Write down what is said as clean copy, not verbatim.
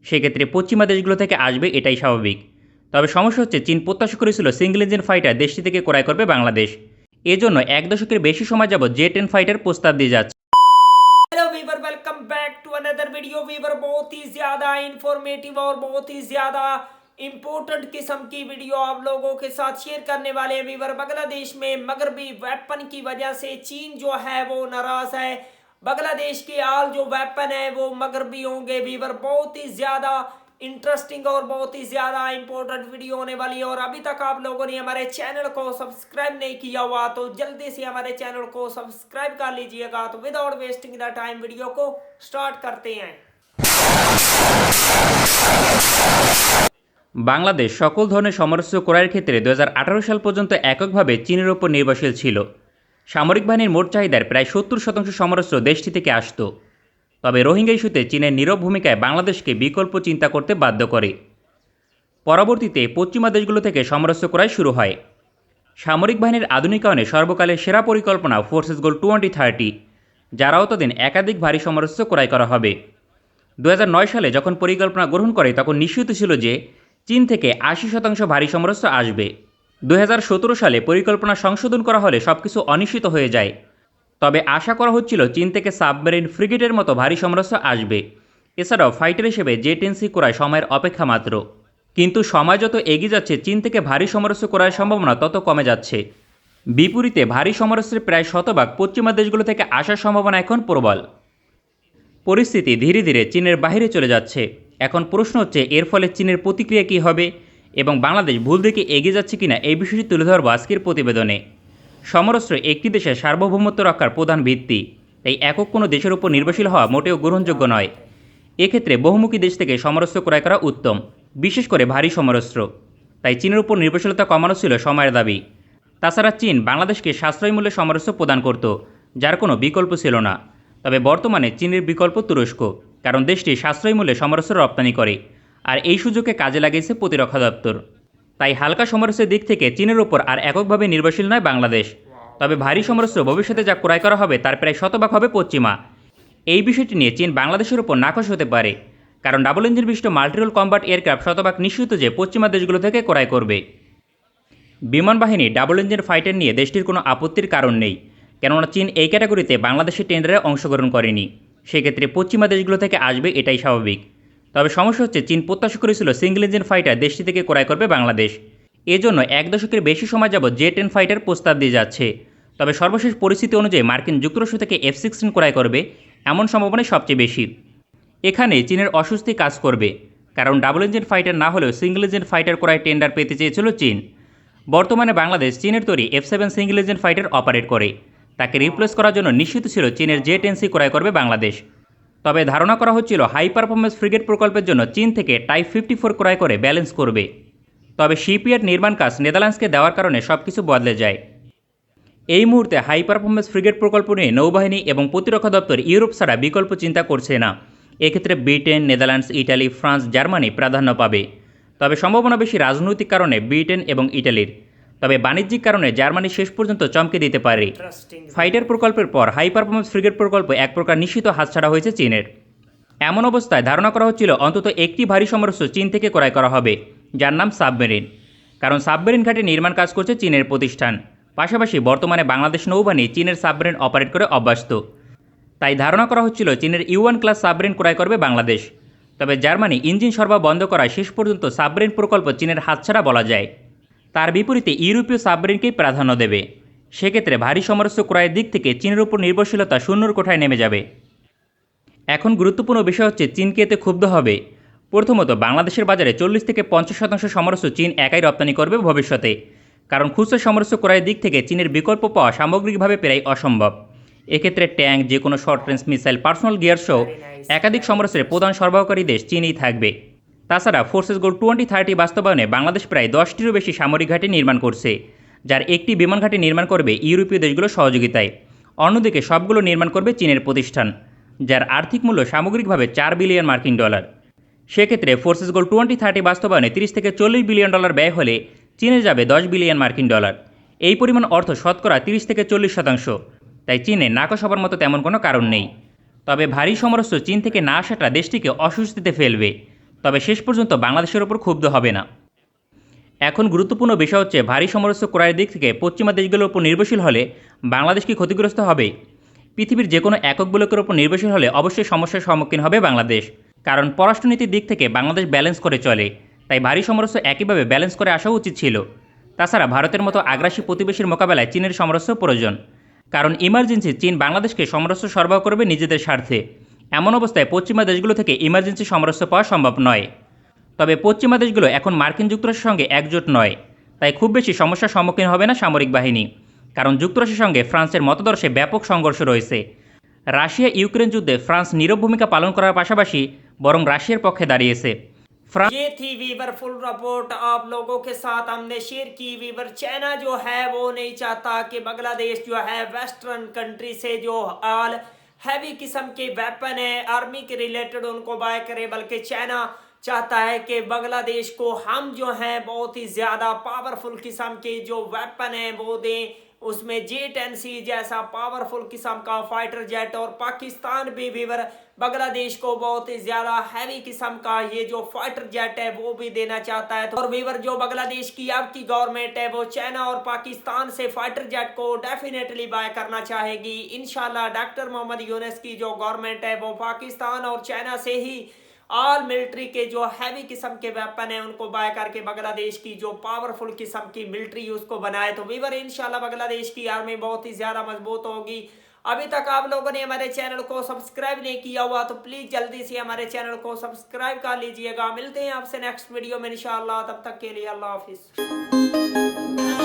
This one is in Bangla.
সেক্ষেত্রে পশ্চিমা দেশগুলো থেকে আসবে এটাই স্বাভাবিক। তবে সমস্যা হচ্ছে চীন প্রত্যাশা করেছিল সিঙ্গেল ইঞ্জিন ফাইটার দেশটি থেকে ক্রয় করবে বাংলাদেশ। এজন্য 1 দশকের বেশি সময় যাবৎ জে-10 ফাইটার প্রস্তাব দিয়ে যাচ্ছে। Hello viewer, welcome back to another video viewer. बहुत ही ज़्यादा इंफॉर्मेटिव और बहुत ही ज़्यादा इम्पोर्टेंट किस्म की वीडियो आप लोगों के साथ शेयर करने वाले हैं वीवर। बांग्लादेश में मगरबी वेपन की वजह से चीन जो है वो नाराज़ है। बांग्लादेश के आल जो वेपन है वो मगरबी होंगे वीवर। बहुत ही ज़्यादा इंटरेस्टिंग और बहुत ही ज़्यादा इंपॉर्टेंट वीडियो होने वाली है। और अभी तक आप लोगों ने हमारे चैनल को सब्सक्राइब नहीं किया हुआ तो जल्दी से हमारे चैनल को सब्सक्राइब कर लीजिएगा। तो without wasting the time video को स्टार्ट करते हैं। বাংলাদেশ সকল ধরনের সমরাস্ত্র ক্রয়ের ক্ষেত্রে 2018 সাল পর্যন্ত এককভাবে চীনের ওপর নির্ভরশীল ছিল। সামরিক বাহিনীর মোট চাহিদার প্রায় 70% সমরাস্ত্র দেশটি থেকে আসত। তবে রোহিঙ্গা ইস্যুতে চীনের নীরব ভূমিকায় বাংলাদেশকে বিকল্প চিন্তা করতে বাধ্য করে। পরবর্তীতে পশ্চিমা দেশগুলো থেকে সমরাস্ত্র ক্রয় শুরু হয়। সামরিক বাহিনীর আধুনিকায়নে সর্বকালের সেরা পরিকল্পনা ফোর্সেস গোল 2030, যার আওতাধীন একাধিক ভারী সমরাস্ত্র ক্রয় করা হবে। 2009 সালে যখন পরিকল্পনা গ্রহণ করে তখন নিশ্চিত ছিল যে চীন থেকে 80% ভারী সমরাস্ত্র আসবে। 2017 সালে পরিকল্পনা সংশোধন করা হলে সবকিছু অনিশ্চিত হয়ে যায়। তবে আশা করা হচ্ছিল চীন থেকে সাবমেরিন ফ্রিগেটের মতো ভারী সমরাস্ত্র আসবে। এছাড়াও ফাইটার হিসেবে জে-10সি ক্রয় সময়ের অপেক্ষা মাত্র। কিন্তু সময় যত এগিয়ে যাচ্ছে চীন থেকে ভারী সমরাস্ত্র ক্রয়ের সম্ভাবনা তত কমে যাচ্ছে। বিপরীতে ভারী সমরাস্ত্রের প্রায় শতভাগ পশ্চিমা দেশগুলো থেকে আসার সম্ভাবনা এখন প্রবল। পরিস্থিতি ধীরে ধীরে চীনের বাইরে চলে যাচ্ছে। এখন প্রশ্ন হচ্ছে এর ফলে চীনের প্রতিক্রিয়া কী হবে এবং বাংলাদেশ ভুল দিকে এগিয়ে যাচ্ছে কিনা এই বিষয়টি তুলে ধরব আজকের প্রতিবেদনে। সমরাস্ত্র একটি দেশের সার্বভৌমত্ব রক্ষার প্রধান ভিত্তি, তাই একক কোনো দেশের উপর নির্ভরশীল হওয়া মোটেও গ্রহণযোগ্য নয়। এক্ষেত্রে বহুমুখী দেশ থেকে সমরাস্ত্র ক্রয় করা উত্তম, বিশেষ করে ভারী সমরাস্ত্র। তাই চীনের উপর নির্ভরশীলতা কমানো ছিল সময়ের দাবি। তাছাড়া চীন বাংলাদেশকে সাশ্রয়ী মূল্যে সমরাস্ত্র প্রদান করত, যার কোনো বিকল্প ছিল না। তবে বর্তমানে চীনের বিকল্প তুরস্ক, কারণ দেশটি সাশ্রয়ী মূল্যে সমরাস্ত্র রপ্তানি করে, আর এই সুযোগকে কাজে লাগিয়েছে প্রতিরক্ষা দপ্তর। তাই হালকা সমরাস্ত্রের দিক থেকে চীনের উপর আর এককভাবে নির্ভরশীল নয় বাংলাদেশ। তবে ভারী সমরাস্ত্র ভবিষ্যতে যা ক্রয় করা হবে তার প্রায় শতভাগ হবে পশ্চিমা। এই বিষয়টি নিয়ে চীন বাংলাদেশের উপর নাকশ হতে পারে, কারণ ডাবল ইঞ্জিন বিশিষ্ট মাল্টিরোল কম্ব্যাট এয়ারক্রাফট শতভাগ নিশ্চিত যে পশ্চিমা দেশগুলো থেকে ক্রয় করবে। বিমান বাহিনী ডাবল ইঞ্জিন ফাইটার নিয়ে দেশটির কোনো আপত্তির কারণ নেই, কেননা চীন এই ক্যাটাগরিতে বাংলাদেশের টেন্ডারে অংশগ্রহণ করেনি। সেক্ষেত্রে পশ্চিমা দেশগুলো থেকে আসবে এটাই স্বাভাবিক। তবে সমস্যা হচ্ছে চীন প্রত্যাশা করেছিল সিঙ্গেল ইঞ্জিন ফাইটার দেশটি থেকে ক্রয় করবে বাংলাদেশ। এজন্য 1 দশকের বেশি সময় যাবৎ জে-10 ফাইটার প্রস্তাব দিয়ে যাচ্ছে। তবে সর্বশেষ পরিস্থিতি অনুযায়ী মার্কিন যুক্তরাষ্ট্র থেকে F-16 ক্রয় করবে এমন সম্ভাবনাই সবচেয়ে বেশি। এখানে চীনের অস্বস্তি কাজ করবে, কারণ ডাবল ইঞ্জিন ফাইটার না হলেও সিঙ্গেল ইঞ্জিন ফাইটার ক্রয়ের টেন্ডার পেতে চেয়েছিল চীন। বর্তমানে বাংলাদেশ চীনের তৈরি F-7 single engine fighter operate করে, তাকে রিপ্লেস করার জন্য নিশ্চিত ছিল চীনের জে-10সি ক্রয় করবে বাংলাদেশ। তবে ধারণা করা হচ্ছিল হাই পারফরমেন্স ফ্রিগেট প্রকল্পের জন্য চীন থেকে টাইপ 54 ক্রয় করে ব্যালেন্স করবে। তবে শিপইয়ার্ড নির্মাণ কাজ নেদারল্যান্ডসকে দেওয়ার কারণে সবকিছু বদলে যায়। এই মুহূর্তে হাই পারফরমেন্স ফ্রিগেট প্রকল্প নিয়ে নৌবাহিনী এবং প্রতিরক্ষা দপ্তর ইউরোপ ছাড়া বিকল্প চিন্তা করছে না। এক্ষেত্রে Britain, Netherlands, Italy, France, Germany প্রাধান্য পাবে। তবে সম্ভাবনা বেশি রাজনৈতিক কারণে ব্রিটেন এবং ইটালির। তবে বাণিজ্যিক কারণে জার্মানি শেষ পর্যন্ত চমকে দিতে পারে। ফাইটার প্রকল্পের পর হাই পারফরমেন্স ফ্রিগেট প্রকল্প এক প্রকার নিশ্চিত হাতছাড়া হয়েছে চীনের। এমন অবস্থায় ধারণা করা হচ্ছিল অন্তত একটি ভারী সমরাস্ত্র চীন থেকে ক্রয় করা হবে, যার নাম সাবমেরিন। কারণ সাবমেরিন ঘাটে নির্মাণ কাজ করছে চীনের প্রতিষ্ঠান। পাশাপাশি বর্তমানে বাংলাদেশ নৌবাহিনী চীনের সাবমেরিন অপারেট করে অভ্যস্ত। তাই ধারণা করা হচ্ছিল চীনের U-1 ক্লাস সাবমেরিন ক্রয় করবে বাংলাদেশ। তবে জার্মানি ইঞ্জিন সরবরাহ বন্ধ করায় শেষ পর্যন্ত সাবমেরিন প্রকল্প চীনের হাতছাড়া বলা যায়। তার বিপরীতে ইউরোপীয় সাবমেরিনকেই প্রাধান্য দেবে। সেক্ষেত্রে ভারী সমরাস্ত্র ক্রয়ের দিক থেকে চীনের উপর নির্ভরশীলতা শূন্যর কোঠায় নেমে যাবে। এখন গুরুত্বপূর্ণ বিষয় হচ্ছে চীনকে এতে ক্ষুব্ধ হবে। প্রথমত, বাংলাদেশের বাজারে 40 থেকে 50% সমরাস্ত্র চীন একাই রপ্তানি করবে ভবিষ্যতে, কারণ খুচরা সমরাস্ত্র ক্রয়ের দিক থেকে চীনের বিকল্প পাওয়া সামগ্রিকভাবে প্রায় অসম্ভব। এক্ষেত্রে ট্যাঙ্ক, যে কোনো short range missile, personal gear সহ একাধিক সমরাস্ত্রের প্রধান সরবরাহকারী দেশ চীনই থাকবে। তাছাড়া ফোর্সেস গোল 2030 বাস্তবায়নে বাংলাদেশ প্রায় 10টিরও বেশি সামরিক ঘাঁটি নির্মাণ করছে, যার একটি বিমান ঘাঁটি নির্মাণ করবে ইউরোপীয় দেশগুলোর সহযোগিতায়। অন্যদিকে সবগুলো নির্মাণ করবে চীনের প্রতিষ্ঠান, যার আর্থিক মূল্য সামগ্রিকভাবে $4 বিলিয়ন। সেক্ষেত্রে ফোর্সেস গোল 2030 বাস্তবায়নে $30 থেকে $40 বিলিয়ন ব্যয় হলে চীনে যাবে $10 বিলিয়ন। এই পরিমাণ অর্থ শতকরা 30 থেকে 40%। তাই চীনে নাকশ হবার মতো তেমন কোনো কারণ নেই। তবে ভারী সমরাস্ত্র চীন থেকে না আসাটা দেশটিকে অস্বস্তিতে ফেলবে। তবে শেষ পর্যন্ত বাংলাদেশের ওপর ক্ষুব্ধ হবে না। এখন গুরুত্বপূর্ণ বিষয় হচ্ছে ভারী সমরাস্ত্র ক্রয়ের দিক থেকে পশ্চিমা দেশগুলোর উপর নির্ভরশীল হলে বাংলাদেশ কি ক্ষতিগ্রস্ত হবে? পৃথিবীর যে কোনো একক ব্লকের ওপর নির্ভরশীল হলে অবশ্যই সমস্যার সম্মুখীন হবে বাংলাদেশ, কারণ পররাষ্ট্রনীতির দিক থেকে বাংলাদেশ ব্যালেন্স করে চলে, তাই ভারী সমরাস্ত্র একইভাবে ব্যালেন্স করে আসা উচিত ছিল। তাছাড়া ভারতের মতো আগ্রাসী প্রতিবেশীর মোকাবেলায় চীনের সমরাস্ত্র প্রয়োজন, কারণ ইমার্জেন্সি চীন বাংলাদেশকে সমরাস্ত্র সরবরাহ করবে নিজেদের স্বার্থে। এমন অবস্থায় পশ্চিমা দেশগুলো থেকে ইমার্জেন্সি সমরাস্ত্র পাওয়া সম্ভব নয়। তবে পশ্চিমা দেশগুলো এখন মার্কিন যুক্তরাষ্ট্রের সঙ্গে একজোট নয়, তাই খুব বেশি সমস্যার সম্মুখীন হবে না সামরিক বাহিনী, কারণ যুক্তরাষ্ট্রের সঙ্গে ফ্রান্সের মতাদর্শে ব্যাপক সংঘর্ষ রয়েছে। রাশিয়া ইউক্রেন যুদ্ধে ফ্রান্স নীরব ভূমিকা পালন করার পাশাপাশি বরং রাশিয়ার পক্ষে দাঁড়িয়েছে। ये थी वीवर फुल रिपोर्ट आप लोगों के साथ हमने शेयर की। वीवर चाइना जो है वो नहीं चाहता कि बांग्लादेश जो है वेस्टर्न कंट्री से जो ऑल हैवी किस्म के वेपन है आर्मी के रिलेटेड उनको बाय करे, बल्कि चाइना चाहता है कि बांग्लादेश को हम जो हैं बहुत ही ज़्यादा पावरफुल किस्म के जो वेपन है वो दें, उसमें J-10C जैसा पावरफुल किस्म का फाइटर जेट, और पाकिस्तान भी वीवर बांग्लादेश को बहुत ही ज़्यादा हैवी किस्म का ये जो फाइटर जेट है वो भी देना चाहता है। और वीवर जो बांग्लादेश की अब की गवर्नमेंट है वो चाइना और पाकिस्तान से फाइटर जेट को डेफिनेटली बाय करना चाहेगी। इंशाल्लाह डॉक्टर मोहम्मद यूनुस की जो गवर्नमेंट है वो पाकिस्तान और चाइना से ही ऑल मिलिट्री के जो हैवी किस्म के वेपन है उनको बाय करके बांग्लादेश की जो पावरफुल किस्म की मिलिट्री उसको बनाए, तो वीवर इंशाल्लाह बांग्लादेश की आर्मी बहुत ही ज़्यादा मजबूत होगी। अभी तक आप लोगों ने हमारे चैनल को सब्सक्राइब नहीं किया हुआ तो प्लीज़ जल्दी से हमारे चैनल को सब्सक्राइब कर लीजिएगा। मिलते हैं आपसे नेक्स्ट वीडियो में इंशाल्लाह, तब तक के लिए अल्लाह हाफिज़।